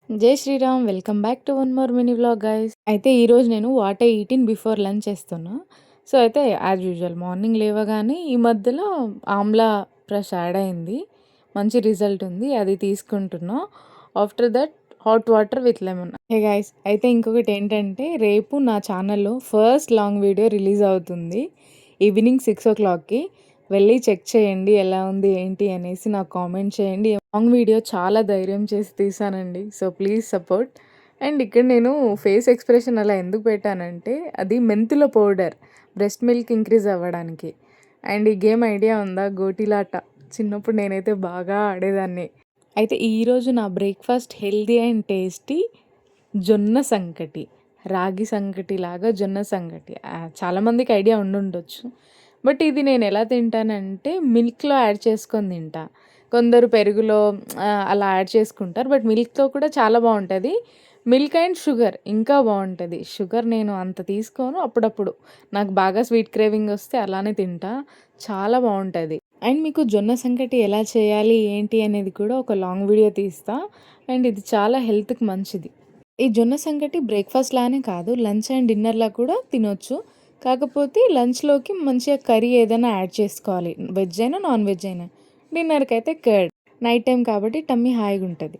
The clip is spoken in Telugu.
జై Shriram! Welcome back to one more mini vlog guys. అయితే ఈరోజు నేను what I eat in before lunch చేస్తున్నా. సో, అయితే యాజ్ యూజువల్ మార్నింగ్ లేవగానే ఈ మధ్యలో ఆమ్లా బ్రష్ యాడ్ అయింది. మంచి రిజల్ట్ ఉంది. అది తీసుకుంటున్నా. After that hot water with lemon. Hey guys! అయితే ఇంకొకటేంటంటే రేపు నా ఛానల్‌లో ఫస్ట్ లాంగ్ వీడియో రిలీజ్ అవుతుంది. ఈవినింగ్ 6:00కి వెళ్ళి చెక్ చేయండి. ఎలా ఉంది ఏంటి అనేసి నాకు కామెంట్ చేయండి. లాంగ్ వీడియో చాలా ధైర్యం చేసి తీశానండి. So, please support. అండ్ ఇక్కడ నేను ఫేస్ ఎక్స్‌ప్రెషన్ అలా ఎందుకు పెట్టానంటే అది మెంతుల పౌడర్ బ్రెస్ట్ మిల్క్ ఇంక్రీజ్ అవ్వడానికి. అండ్ ఈ గేమ్ ఐడియా ఉందా? గోటీలాట. చిన్నప్పుడు నేనైతే బాగా ఆడేదాన్ని. అయితే ఈరోజు నా బ్రేక్‌ఫాస్ట్ హెల్తీ అండ్ టేస్టీ జొన్న సంకటి. రాగి సంకటిలాగా జొన్న సంకటి. చాలామందికి ఐడియా ఉండుండొచ్చు. బట్ ఇది నేనెలా తింటానంటే మిల్క్‌లో యాడ్ చేసుకొని తింటా. కొందరు పెరుగులో అలా యాడ్ చేసుకుంటారు. బట్ మిల్క్‌తో కూడా చాలా బావుంటది. మిల్క్ అండ్ షుగర్ ఇంకా బావుంటది. షుగర్ నేను అంత తీసుకోను. అప్పుడప్పుడు నాకు బాగా స్వీట్ క్రేవింగ్ వస్తే అలానే తింటా. చాలా బావుంటది. అండ్ మీకు జొన్న సంకటి ఎలా చేయాలి, ఏంటి అనేది కూడా ఒక లాంగ్ వీడియో తీస్తా. అండ్ ఇది చాలా హెల్త్‌కి మంచిది. ఈ జొన్న సంకటి బ్రేక్‌ఫాస్ట్ లానే కాదు, లంచ్ అండ్ డిన్నర్‌లా కూడా తినొచ్చు. కాకపోతే లంచ్‌లోకి మంచిగా కర్రీ ఏదైనా యాడ్ చేసుకోవాలి. వెజ్ అయినా, నాన్ వెజ్ అయినా. డిన్నర్‌కైతే కర్డ్. నైట్ టైమ్ కాబట్టి టమ్మీ హాయిగుంటది.